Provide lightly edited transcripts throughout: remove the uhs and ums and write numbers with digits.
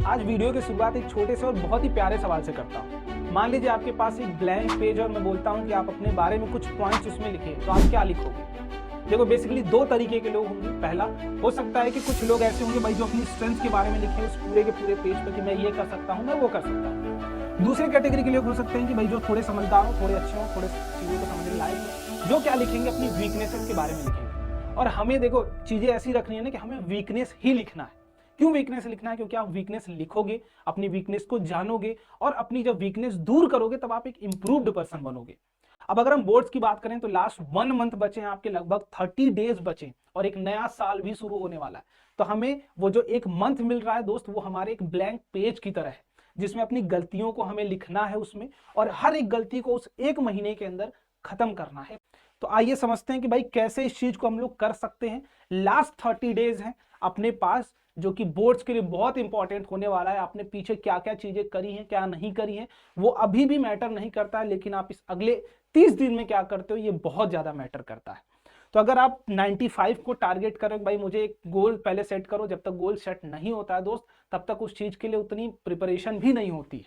आज वीडियो की शुरुआत एक छोटे से और बहुत ही प्यारे सवाल से करता हूँ। मान लीजिए आपके पास एक ब्लैंक पेज और मैं बोलता हूँ कि आप अपने बारे में कुछ पॉइंट्स उसमें लिखिए, तो आप क्या लिखोगे? देखो बेसिकली दो तरीके के लोग होंगे। पहला हो सकता है कि कुछ लोग ऐसे होंगे भाई जो अपनी स्ट्रेंथ के बारे में लिखे उस पूरे के पूरे पेज पर कि मैं ये कर सकता हूँ, मैं वो कर सकता हूँ। दूसरे कैटेगरी के लोग हो सकते हैं कि भाई जो थोड़े समझदार हो, थोड़े अच्छे हो, थोड़े चीज़ों को समझने लायक हो, जो क्या लिखेंगे अपनी वीकनेसेस के बारे में लिखेंगे। और हमें देखो चीज़ें ऐसी रखनी है ना कि हमें वीकनेस ही लिखना है। क्यों वीकनेस लिखना है? क्योंकि आप वीकनेस लिखोगे, अपनी वीकनेस को जानोगे और अपनी जब वीकनेस दूर करोगे तब आप एक इंप्रूव्ड पर्सन बनोगे। अब अगर हम बोर्ड्स की बात करें तो लास्ट 1 मंथ बचे हैं आपके, लगभग 30 डेज बचे और एक नया साल भी शुरू होने वाला है। तो हमें वो जो एक मंथ मिल रहा है दोस्त, वो हमारे एक ब्लैंक पेज की तरह है जिसमें अपनी गलतियों को हमें लिखना है उसमें, और हर एक गलती को उस एक महीने के अंदर खत्म करना है। तो आइए समझते हैं कि भाई कैसे इस चीज को हम लोग कर सकते हैं। लास्ट 30 डेज हैं अपने पास जो कि बोर्ड्स के लिए बहुत इंपॉर्टेंट होने वाला है। आपने पीछे क्या क्या चीजें करी हैं, क्या नहीं करी हैं, वो अभी भी मैटर नहीं करता है, लेकिन आप इस अगले 30 दिन में क्या करते हो ये बहुत ज्यादा मैटर करता है। तो अगर आप 95 को टारगेट करो, भाई मुझे एक गोल पहले सेट करो, जब तक गोल सेट नहीं होता है दोस्त तब तक उस चीज के लिए उतनी प्रिपरेशन भी नहीं होती है।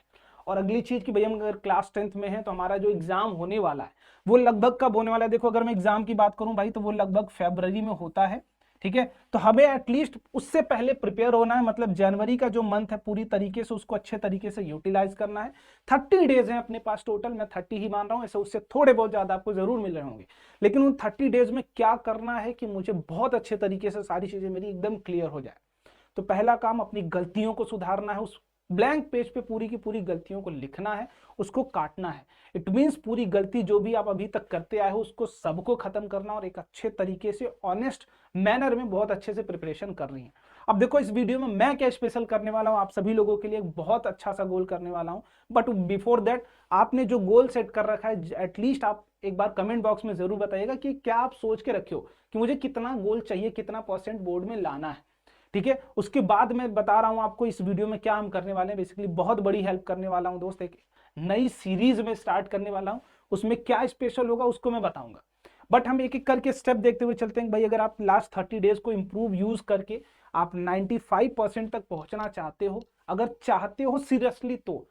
और अगली चीज की भाई हम अगर क्लास 10th में है तो हमारा जो एग्जाम होने वाला है वो लगभग कब होने वाला है? देखो अगर मैं एग्जाम की बात करूं भाई तो वो लगभग फरवरी में होता है, ठीक है। तो हमें एटलीस्ट उससे पहले प्रिपेयर होना है, मतलब जनवरी का जो मंथ है पूरी तरीके से उसको अच्छे तरीके से यूटिलाइज करना है। 30 डेज हैं अपने पास टोटल, मैं 30 ही मान रहा हूं, ऐसे उससे थोड़े बहुत ज्यादा आपको जरूर मिल रहे होंगे। लेकिन उन 30 डेज में क्या करना है कि मुझे बहुत अच्छे तरीके से सारी चीजें मेरी एकदम क्लियर हो जाए। तो पहला काम अपनी गलतियों को सुधारना है, उस ब्लैंक पेज पे पूरी की पूरी गलतियों को लिखना है, उसको काटना है। इट मीन्स पूरी गलती जो भी आप अभी तक करते आए हो उसको सबको खत्म करना और एक अच्छे तरीके से ऑनेस्ट मैनर में बहुत अच्छे से प्रिपरेशन करनी है। अब देखो इस वीडियो में मैं क्या स्पेशल करने वाला हूं, आप सभी लोगों के लिए एक बहुत अच्छा सा गोल करने वाला हूं। बट बिफोर दैट आपने जो गोल सेट कर रखा है एटलीस्ट आप एक बार कमेंट बॉक्स में जरूर बताइएगा कि क्या आप सोच के रखे हो कि मुझे कितना गोल चाहिए, कितना परसेंट बोर्ड में लाना है, ठीक है। उसके बाद मैं बता रहा हूं आपको इस वीडियो में क्या हम करने वाले हैं। बेसिकली बहुत बड़ी हेल्प करने वाला हूं दोस्त, एक नई सीरीज में स्टार्ट करने वाला हूं, उसमें क्या स्पेशल होगा उसको मैं बताऊंगा। बट हम एक एक करके स्टेप देखते हुए चलते हैं। भाई अगर आप लास्ट 30 डेज को इंप्रूव यूज करके आप 95% तक पहुंचना चाहते हो, अगर चाहते हो सीरियसली तो,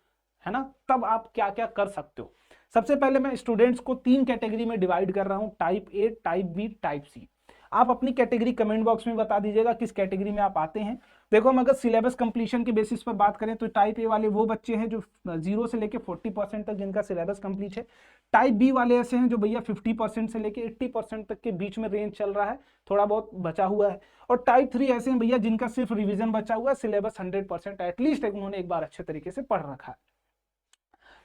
है ना, तब आप क्या क्या कर सकते हो। सबसे पहले मैं स्टूडेंट्स को 3 कैटेगरी में डिवाइड कर रहा हूं, type A, type B, type C. आप अपनी कैटेगरी कमेंट बॉक्स में बता दीजिएगा किस कैटेगरी में आप आते हैं। देखो हम अगर सिलेबस कंप्लीशन के बेसिस पर बात करें तो टाइप ए वाले वो बच्चे हैं जो 0 से लेके 40% तक जिनका सिलेबस कंप्लीट है। टाइप बी वाले ऐसे हैं जो भैया 50% से लेके 80% तक के बीच में रेंज चल रहा है, थोड़ा बहुत बचा हुआ है। और टाइप 3 ऐसे हैं भैया जिनका सिर्फ रिविजन बचा हुआ है, सिलेबस 100% एटलीस्ट उन्होंने एक बार अच्छे तरीके से पढ़ रखा है।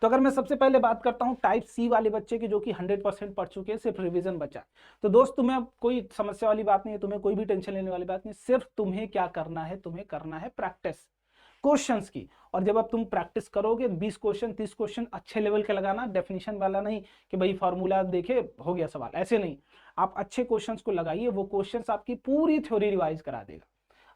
तो अगर मैं सबसे पहले बात करता हूं टाइप सी वाले बच्चे की जो कि 100% पढ़ चुके हैं, सिर्फ रिवीजन बचा है, तो दोस्त तुम्हें अब कोई समस्या वाली बात नहीं है, तुम्हें कोई भी टेंशन लेने वाली बात नहीं। सिर्फ तुम्हें क्या करना है, तुम्हें करना है प्रैक्टिस क्वेश्चंस की। और जब अब तुम प्रैक्टिस करोगे 20 क्वेश्चन 30 क्वेश्चन अच्छे लेवल के लगाना, डेफिनेशन वाला नहीं कि भाई फॉर्मूला देखे हो गया सवाल, ऐसे नहीं। आप अच्छे क्वेश्चंस को लगाइए, वो क्वेश्चंस आपकी पूरी थ्योरी रिवाइज करा देगा।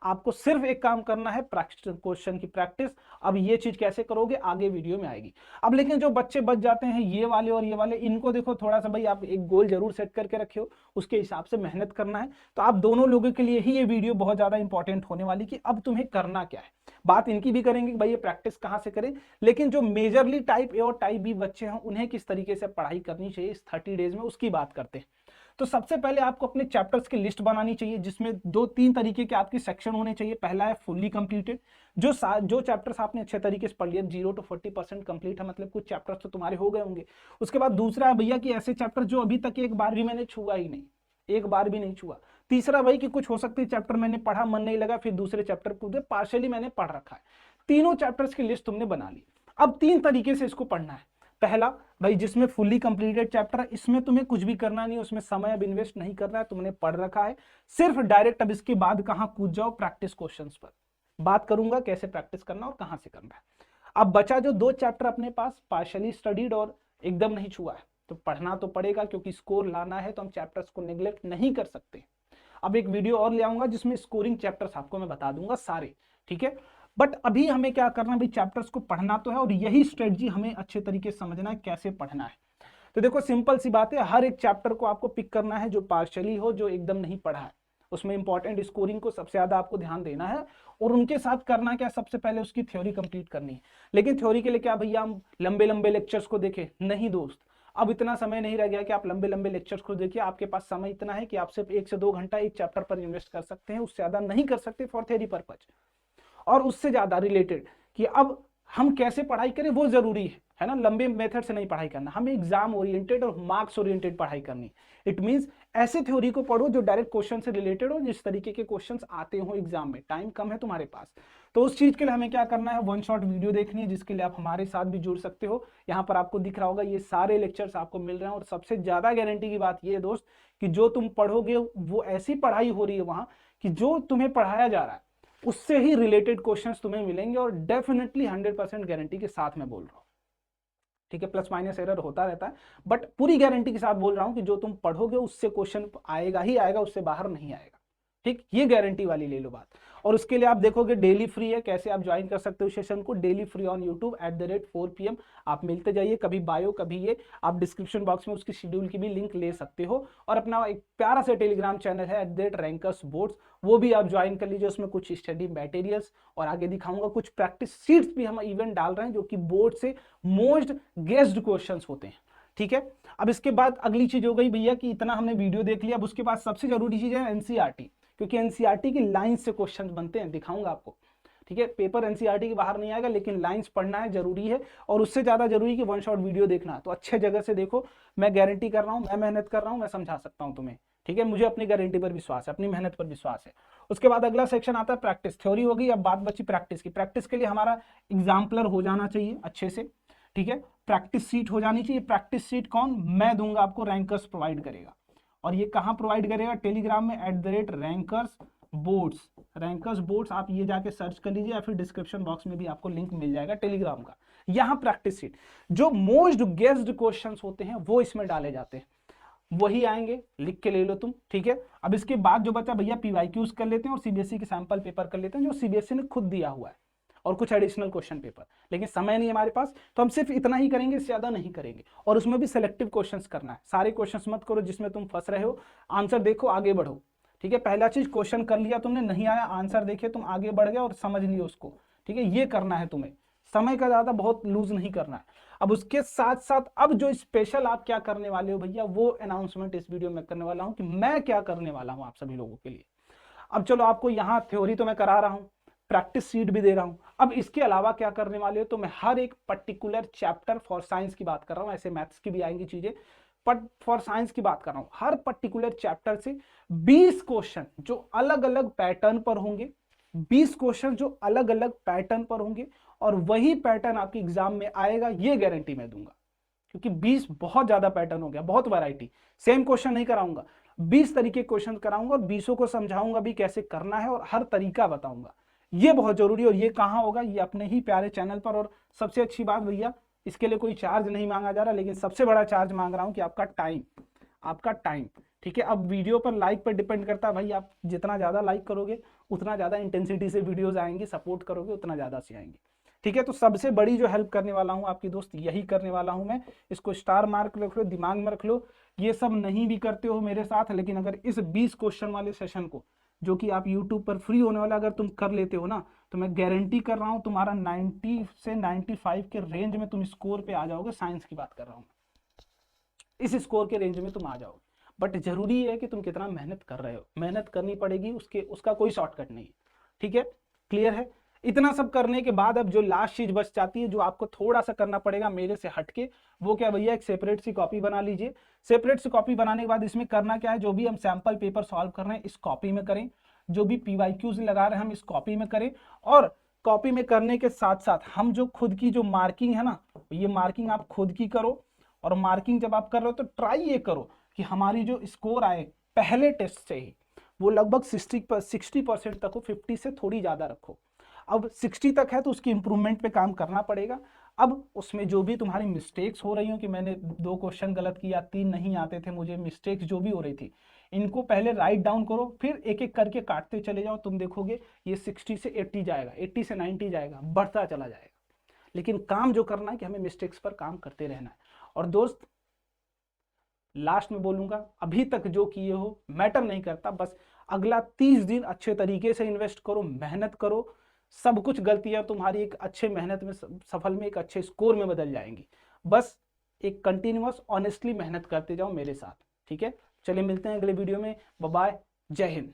आपको सिर्फ एक काम करना है, प्रैक्टिस, क्वेश्चन की प्रैक्टिस। अब ये चीज कैसे करोगे आगे वीडियो में आएगी। अब लेकिन जो बच्चे बच जाते हैं ये वाले और ये वाले, इनको देखो थोड़ा सा भाई आप एक गोल जरूर सेट करके रखियो, उसके हिसाब से मेहनत करना है। तो आप दोनों लोगों के लिए ही ये वीडियो बहुत ज्यादा इंपॉर्टेंट होने वाली कि अब तुम्हें करना क्या है। बात इनकी भी करेंगे कि भाई ये प्रैक्टिस कहाँ से करें, लेकिन जो मेजरली टाइप ए और टाइप बी बच्चे हैं उन्हें किस तरीके से पढ़ाई करनी चाहिए इस 30 डेज में, उसकी बात करते हैं। तो सबसे पहले आपको अपने चैप्टर्स की लिस्ट बनानी चाहिए जिसमें 2-3 तरीके के आपके सेक्शन होने चाहिए। पहला है फुल्ली कंप्लीटेड, जो चैप्टर्स आपने अच्छे तरीके से पढ़ लिया, 0 to 40% कंप्लीट है, मतलब कुछ चैप्टर्स तो तुम्हारे हो गए होंगे। उसके बाद दूसरा है भैया कि ऐसे चैप्टर जो अभी तक एक बार भी मैंने छुआ ही नहीं, एक बार भी नहीं छुआ। तीसरा भाई कि कुछ हो सकती है चैप्टर मैंने पढ़ा, मन नहीं लगा, फिर दूसरे चैप्टर को पार्शियली मैंने पढ़ रखा है। तीनों चैप्टर्स की लिस्ट तुमने बना ली। अब 3 तरीके से इसको पढ़ना है। पहला भाई जिसमें फुल्ली कंप्लीटेड चैप्टर है, इसमें तुम्हें कुछ भी करना नहीं है, उसमें समय अब इन्वेस्ट नहीं करना है, तुमने पढ़ रखा है। सिर्फ डायरेक्ट अब इसके बाद कहां कूद जाओ, प्रैक्टिस क्वेश्चंस पर। बात करूंगा कैसे प्रैक्टिस करना और कहां से करना है। अब बचा जो 2 चैप्टर अपने पास पार्शियली स्टडीड और एकदम नहीं छुआ है, तो पढ़ना तो पड़ेगा क्योंकि स्कोर लाना है, तो हम चैप्टर्स को निगलेक्ट नहीं कर सकते। अब एक वीडियो और ले आऊंगा जिसमें स्कोरिंग चैप्टर्स आपको मैं बता दूंगा सारे, ठीक है। बट अभी हमें क्या करना है भाई, चैप्टर्स को पढ़ना तो है और यही स्ट्रेटजी हमें अच्छे तरीके से समझना है कैसे पढ़ना है। तो देखो सिंपल सी बात है, हर एक चैप्टर को आपको पिक करना है जो पार्शियली हो, जो एकदम नहीं पढ़ा है, उसमें इंपॉर्टेंट स्कोरिंग को सबसे ज्यादा आपको ध्यान देना है। और उनके साथ करना क्या, सबसे पहले उसकी थ्योरी कंप्लीट करनी है। लेकिन थ्योरी के लिए क्या भैया हम लंबे लंबे लेक्चर्स को देखें? नहीं दोस्त, अब इतना समय नहीं रह गया कि आप लंबे लंबे लेक्चर्स को देखिए। आपके पास समय इतना है कि आप सिर्फ 1 से 2 घंटा एक चैप्टर पर इन्वेस्ट कर सकते हैं, उससे ज्यादा नहीं कर सकते फॉर थ्योरी पर्पज। और उससे ज्यादा रिलेटेड कि अब हम कैसे पढ़ाई करें वो जरूरी है ना। लंबे मेथड से नहीं पढ़ाई करना, हमें एग्जाम ओरिएंटेड और मार्क्स ओरिएंटेड पढ़ाई करनी। इट मींस ऐसे थ्योरी को पढ़ो जो डायरेक्ट क्वेश्चन से रिलेटेड हो, जिस तरीके के क्वेश्चंस आते हो एग्जाम में। टाइम कम है तुम्हारे पास, तो उस चीज के लिए हमें क्या करना है, वन शॉट वीडियो देखनी है, जिसके लिए आप हमारे साथ भी जुड़ सकते हो। यहाँ पर आपको दिख रहा होगा ये सारे लेक्चर्स आपको मिल रहे हैं। और सबसे ज्यादा गारंटी की बात ये है दोस्त कि जो तुम पढ़ोगे वो ऐसी पढ़ाई हो रही है वहां कि जो तुम्हें पढ़ाया जा रहा है उससे ही रिलेटेड क्वेश्चंस तुम्हें मिलेंगे, और डेफिनेटली 100% गारंटी के साथ मैं बोल रहा हूँ। ठीक है, प्लस माइनस एरर होता रहता है, बट पूरी गारंटी के साथ बोल रहा हूं कि जो तुम पढ़ोगे उससे क्वेश्चन आएगा ही आएगा, उससे बाहर नहीं आएगा। ठीक, ये गारंटी वाली ले लो बात। और उसके लिए आप देखोगे डेली फ्री है। कैसे आप ज्वाइन कर सकते हो सेशन को? Daily free on YouTube @4 PM। आप मिलते जाइए, कभी बायो कभी ये। आप डिस्क्रिप्शन बॉक्स में उसकी शेड्यूल की भी लिंक ले सकते हो। और अपना एक प्यारा सा टेलीग्राम चैनल है @रैंकर्स बोर्ड्स, वो भी आप ज्वाइन कर लीजिए। उसमें कुछ स्टडी मटेरियल्स और आगे दिखाऊंगा कुछ प्रैक्टिस सीट्स भी हम इवेंट डाल रहे हैं, जो कि बोर्ड से मोस्ट गेस्ड क्वेश्चंस होते हैं। ठीक है, अब इसके बाद अगली चीज हो गई भैया कि इतना हमने वीडियो देख लिया। अब उसके बाद सबसे जरूरी चीज है एनसीईआरटी, क्योंकि एनसीईआरटी की लाइंस से क्वेश्चंस बनते हैं, दिखाऊंगा आपको। ठीक है, पेपर एनसीईआरटी के बाहर नहीं आएगा, लेकिन लाइंस पढ़ना है, जरूरी है। और उससे ज्यादा जरूरी कि वन शॉट वीडियो देखना है। तो अच्छे जगह से देखो, मैं गारंटी कर रहा हूं, मैं मेहनत कर रहा हूं, मैं समझा सकता हूं तुम्हें। ठीक है, मुझे अपनी गारंटी पर विश्वास है, अपनी मेहनत पर विश्वास है। उसके बाद अगला सेक्शन आता है प्रैक्टिस। थ्योरी हो गई, अब बात बची प्रैक्टिस की। प्रैक्टिस के लिए हमारा एग्जाम्पलर हो जाना चाहिए अच्छे से। ठीक है, प्रैक्टिस सीट हो जानी चाहिए। प्रैक्टिस सीट कौन? मैं दूंगा आपको, रैंकर्स प्रोवाइड करेगा। और ये कहां प्रोवाइड करेगा? टेलीग्राम में @रैंकर्स बोर्ड्स। रैंकर्स बोर्ड्स आप ये जाके सर्च कर लीजिए, या फिर डिस्क्रिप्शन बॉक्स में भी आपको लिंक मिल जाएगा टेलीग्राम का। यहाँ प्रैक्टिस सीट, जो मोस्ट गेस्ड क्वेश्चंस होते हैं वो इसमें डाले जाते हैं, वही आएंगे, लिख के ले लो तुम। ठीक है, अब इसके बाद जो बचा भैया पीवाईक्यूज कर लेते हैं और सीबीएसई के सैंपल पेपर कर लेते हैं, जो सीबीएसई ने खुद दिया हुआ है, और कुछ एडिशनल क्वेश्चन पेपर। लेकिन समय नहीं है हमारे पास, तो हम सिर्फ इतना ही करेंगे, इससे ज्यादा नहीं करेंगे। और उसमें भी सिलेक्टिव क्वेश्चंस करना है, सारे क्वेश्चंस मत करो जिसमें तुम फंस रहे हो। आंसर देखो, आगे बढ़ो। ठीक है, पहला चीज क्वेश्चन कर लिया तुमने, नहीं आया, आंसर देखे तुम, आगे बढ़ गए और समझ लियो उसको। ठीक है, ये करना है तुम्हें, समय का ज्यादा बहुत लूज नहीं करना है। अब उसके साथ साथ अब जो स्पेशल आप क्या करने वाले हो भैया, वो अनाउंसमेंट इस वीडियो में करने वाला हूं कि मैं क्या करने वाला हूं आप सभी लोगों के लिए। अब चलो, आपको यहाँ थ्योरी तो मैं करा रहा हूं, प्रैक्टिस सीट भी दे रहा हूं। अब इसके अलावा क्या करने वाले हो, तो मैं हर एक पर्टिकुलर चैप्टर, फॉर साइंस की बात कर रहा हूं, ऐसे मैथ्स की भी आएंगी चीजें, बट फॉर साइंस की बात कर रहा हूं। हर पर्टिकुलर चैप्टर से 20 क्वेश्चन जो अलग अलग पैटर्न पर होंगे, 20 क्वेश्चन जो अलग अलग पैटर्न पर होंगे, और वही पैटर्न आपके एग्जाम में आएगा, ये गारंटी मैं दूंगा। क्योंकि 20 बहुत ज्यादा पैटर्न हो गया, बहुत वैरायटी। सेम क्वेश्चन नहीं कराऊंगा, 20 तरीके क्वेश्चन कराऊंगा, और 20 को समझाऊंगा भी कैसे करना है, और हर तरीका बताऊंगा। ये बहुत जरूरी है। और ये कहाँ होगा? ये अपने ही प्यारे चैनल पर। और सबसे अच्छी बात भैया, इसके लिए कोई चार्ज नहीं मांगा जा रहा, लेकिन सबसे बड़ा चार्ज मांग रहा हूं कि आपका टाइम, आपका टाइम। ठीक है, अब वीडियो पर लाइक पर डिपेंड करता है भाई, आप जितना ज्यादा लाइक करोगे उतना ज्यादा इंटेंसिटी से वीडियोज आएंगी, सपोर्ट करोगे उतना ज्यादा से आएंगी। ठीक है, तो सबसे बड़ी जो हेल्प करने वाला हूं आपकी दोस्त, यही करने वाला हूं मैं। इसको स्टार मार्क रख लो, दिमाग में रख लो। ये सब नहीं भी करते हो मेरे साथ, लेकिन अगर इस 20 क्वेश्चन वाले सेशन को, जो कि आप यूट्यूब पर फ्री होने वाला, अगर तुम कर लेते हो ना, तो मैं गारंटी कर रहा हूं तुम्हारा 90 से 95 के रेंज में तुम स्कोर पे आ जाओगे। साइंस की बात कर रहा हूं, इस स्कोर के रेंज में तुम आ जाओगे। बट जरूरी है कि तुम कितना मेहनत कर रहे हो, मेहनत करनी पड़ेगी, उसका कोई शॉर्टकट नहीं है। ठीक है, क्लियर है? इतना सब करने के बाद अब जो लास्ट चीज बच जाती है, जो आपको थोड़ा सा करना पड़ेगा मेरे से हटके, वो क्या भैया, एक सेपरेट सी कॉपी बना लीजिए। सेपरेट सी कॉपी बनाने के बाद इसमें करना क्या है, जो भी हम सैंपल पेपर सॉल्व कर रहे हैं इस कॉपी में करें, जो भी पीवाईक्यूज लगा रहे हैं हम इस कॉपी में करें। और कॉपी में करने के साथ साथ हम जो खुद की जो मार्किंग है ना, ये मार्किंग आप खुद की करो। और मार्किंग जब आप कर रहे हो तो ट्राई ये करो कि हमारी जो स्कोर आए पहले टेस्ट से ही, वो लगभग 60% तक हो, 50 से थोड़ी ज्यादा रखो। अब 60 तक है तो उसकी इंप्रूवमेंट पे काम करना पड़ेगा। अब उसमें जो भी तुम्हारी मिस्टेक्स हो रही हो, कि मैंने 2 क्वेश्चन गलत किया, 3 नहीं आते थे मुझे, मिस्टेक्स जो भी हो रही थी, इनको पहले राइट डाउन करो, फिर एक एक करके काटते चले जाओ। तुम देखोगे ये 60 से 80 जाएगा, 80 से 90 जाएगा, बढ़ता चला जाएगा। लेकिन काम जो करना है कि हमें मिस्टेक्स पर काम करते रहना है। और दोस्त, लास्ट में बोलूंगा, अभी तक जो किए हो मैटर नहीं करता, बस अगला 30 दिन अच्छे तरीके से इन्वेस्ट करो, मेहनत करो, सब कुछ गलतियां तुम्हारी एक अच्छे मेहनत में सफल में एक अच्छे स्कोर में बदल जाएंगी। बस एक कंटिन्यूअस ऑनेस्टली मेहनत करते जाओ मेरे साथ, ठीक है। चलिए मिलते हैं अगले वीडियो में, बाय बाय, जय हिंद।